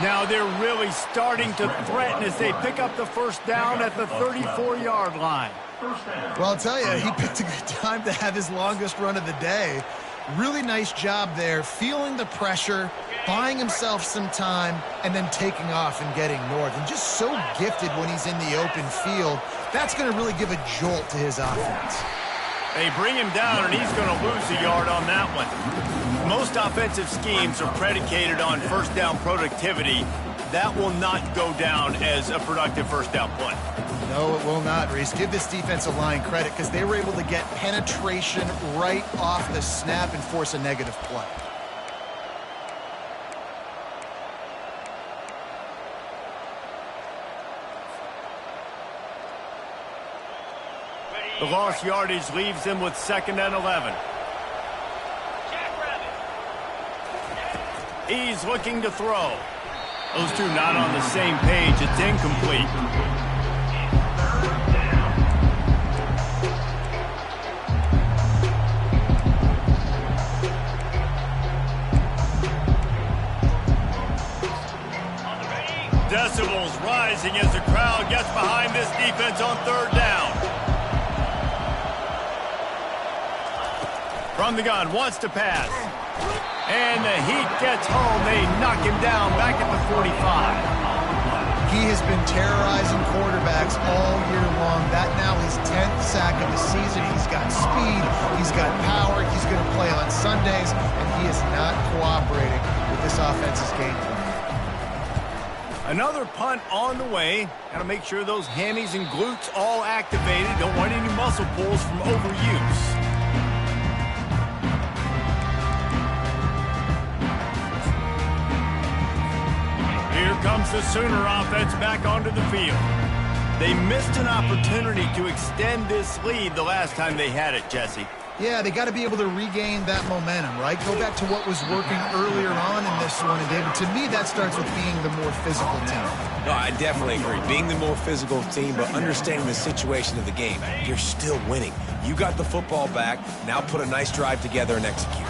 Now they're really starting to threaten as they pick up the 1st down at the 34-yard line. Well, I'll tell you, he picked a good time to have his longest run of the day. Really nice job there, feeling the pressure, buying himself some time, and then taking off and getting north. And just so gifted when he's in the open field. That's going to really give a jolt to his offense. They bring him down, and he's going to lose a yard on that one. Most offensive schemes are predicated on 1st down productivity. That will not go down as a productive 1st down play. No, it will not, Reese. Give this defensive line credit because they were able to get penetration right off the snap and force a negative play. The lost yardage leaves them with 2nd and 11. He's looking to throw. Those two not on the same page. It's incomplete. Decibels rising as the crowd gets behind this defense on 3rd down. From the gun, wants to pass. And the heat gets home. They knock him down back at the 45. He has been terrorizing quarterbacks all year long. That now his 10th sack of the season. He's got speed. He's got power. He's going to play on Sundays. And he is not cooperating with this offense's game plan. Another punt on the way. Got to make sure those hammies and glutes all activated. Don't want any muscle pulls from overuse. Here comes the Sooner offense back onto the field. They missed an opportunity to extend this lead the last time they had it, Jesse. Yeah, they got to be able to regain that momentum, right? Go back to what was working earlier on in this one. And, David, to me, that starts with being the more physical team. No, I definitely agree. Being the more physical team, but understanding the situation of the game. You're still winning. You got the football back. Now put a nice drive together and execute.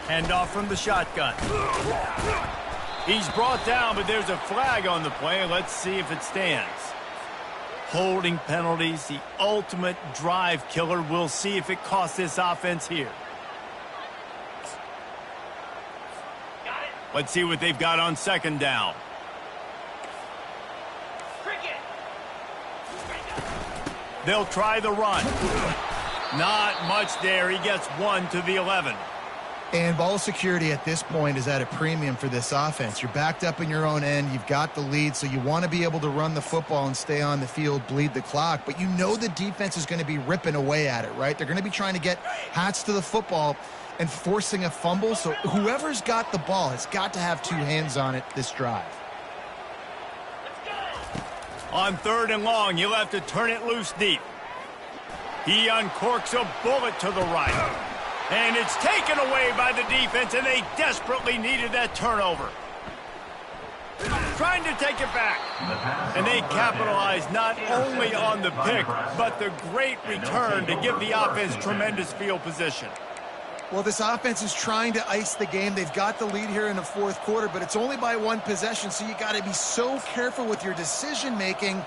Handoff from the shotgun. He's brought down, but there's a flag on the play. Let's see if it stands. Holding penalties, the ultimate drive killer. We'll see if it costs this offense here. Let's see what they've got on 2nd down. They'll try the run. Not much there. He gets 1 to the 11. And ball security at this point is at a premium for this offense. You're backed up in your own end. You've got the lead, so you want to be able to run the football and stay on the field, bleed the clock. But you know the defense is going to be ripping away at it, right? They're going to be trying to get hats to the football and forcing a fumble. So whoever's got the ball has got to have 2 hands on it this drive. On 3rd and long, you'll have to turn it loose deep. He uncorks a bullet to the right. And it's taken away by the defense, and they desperately needed that turnover. Trying to take it back. And they capitalize not only on the pick, but the great return to give the offense tremendous field position. Well, this offense is trying to ice the game. They've got the lead here in the 4th quarter, but it's only by 1 possession, so you got to be so careful with your decision-making.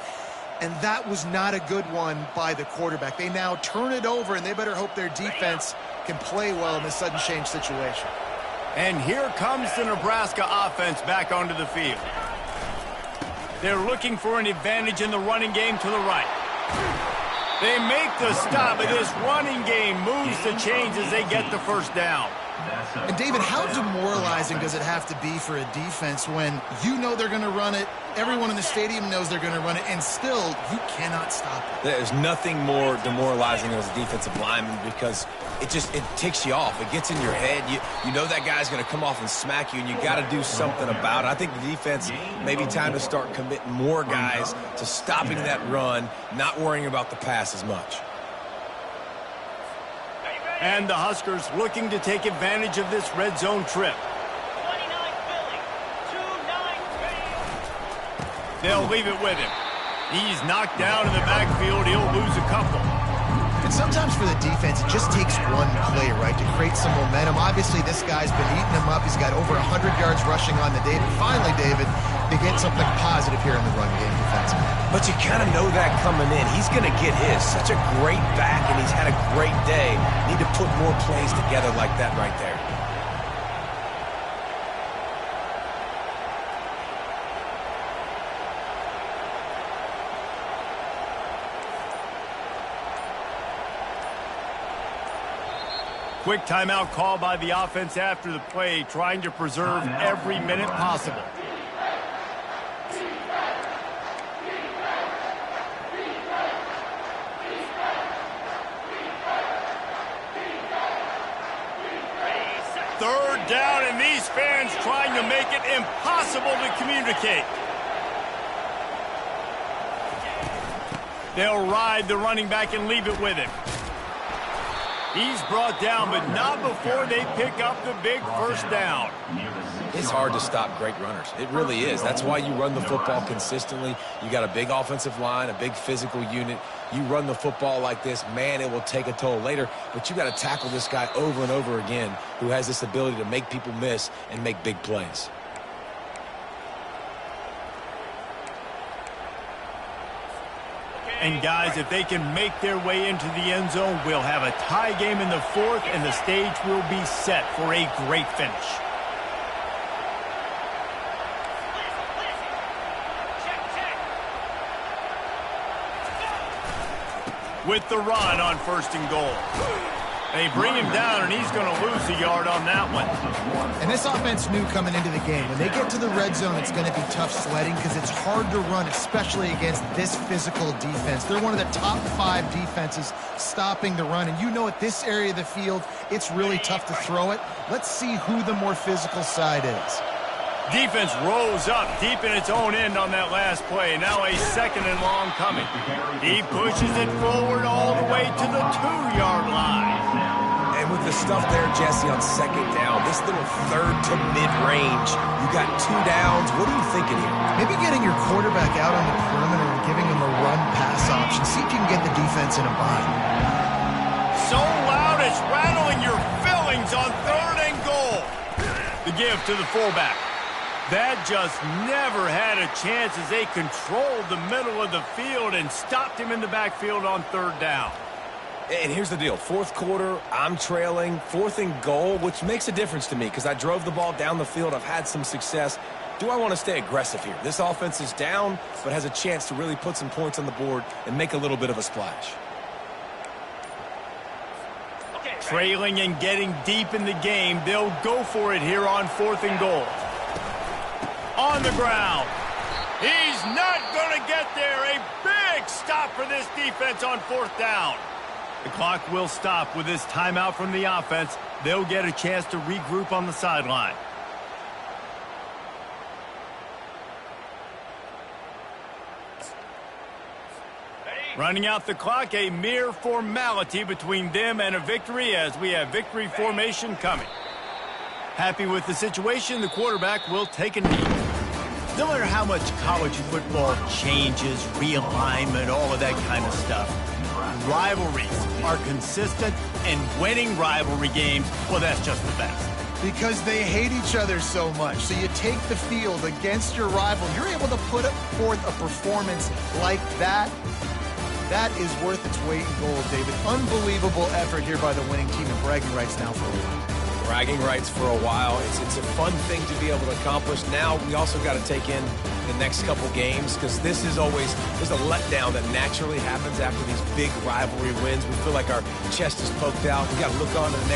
And that was not a good one by the quarterback. They now turn it over, and they better hope their defense can play well in this sudden change situation. And here comes the Nebraska offense back onto the field. They're looking for an advantage in the running game to the right. They make the stop, but this running game moves the chains as they get the 1st down. And, David, how demoralizing does it have to be for a defense when you know they're going to run it, everyone in the stadium knows they're going to run it, and still you cannot stop it? There's nothing more demoralizing as a defensive lineman because it ticks you off. It gets in your head. You know that guy's going to come off and smack you, and you got to do something about it. I think the defense maybe time to start committing more guys to stopping that run, not worrying about the pass as much. And the Huskers looking to take advantage of this red zone trip. They'll leave it with him. He's knocked down in the backfield. He'll lose a couple. And sometimes for the defense, it just takes one play, right, to create some momentum. Obviously, this guy's been eating him up. He's got over 100 yards rushing on the day. But finally, David, they get something positive here in the run game defensively. But you kind of know that coming in. He's going to get his. Such a great back, and he's had a great day. Need to put more plays together like that right there. Quick timeout call by the offense after the play, trying to preserve every minute possible. Third down, and these fans trying to make it impossible to communicate. They'll ride the running back and leave it with him. He's brought down, but not before they pick up the big first down. It's hard to stop great runners. It really is. That's why you run the football consistently. You got a big offensive line, a big physical unit. You run the football like this, man, it will take a toll later. But you got to tackle this guy over and over again who has this ability to make people miss and make big plays. And guys, if they can make their way into the end zone, we'll have a tie game in the fourth, and the stage will be set for a great finish. With the run on 1st and goal. They bring him down, and he's going to lose a yard on that one. And this offense knew coming into the game, when they get to the red zone, it's going to be tough sledding because it's hard to run, especially against this physical defense. They're one of the top 5 defenses stopping the run. And you know at this area of the field, it's really tough to throw it. Let's see who the more physical side is. Defense rose up deep in its own end on that last play. Now a 2nd and long coming. He pushes it forward all the way to the 2-yard line. And with the stuff there, Jesse, on 2nd down, this little 3rd to mid-range, you got 2 downs. What are you thinking here? Maybe getting your quarterback out on the perimeter and giving him a run-pass option. See if you can get the defense in a bind. So loud it's rattling your fillings on 3rd and goal. The give to the fullback. That just never had a chance as they controlled the middle of the field and stopped him in the backfield on 3rd down. And here's the deal. 4th quarter, I'm trailing. 4th and goal, which makes a difference to me because I drove the ball down the field. I've had some success. Do I want to stay aggressive here? This offense is down, but has a chance to really put some points on the board and make a little bit of a splash. Trailing and getting deep in the game, they'll go for it here on 4th and goal. On the ground. He's not going to get there. A big stop for this defense on 4th down. The clock will stop with this timeout from the offense. They'll get a chance to regroup on the sideline. Running out the clock, a mere formality between them and a victory as we have victory formation coming. Happy with the situation, the quarterback will take a knee. No matter how much college football changes, realignment, all of that kind of stuff, rivalries are consistent, and winning rivalry games, well, that's just the best. Because they hate each other so much. So you take the field against your rival, you're able to put forth a performance like that. That is worth its weight in gold, David. Unbelievable effort here by the winning team, and bragging rights now for a while. Bragging rights for a while. It's a fun thing to be able to accomplish. Now we also got to take in the next couple games because this is always, there's a letdown that naturally happens after these big rivalry wins. We feel like our chest is poked out. We got to look on to the next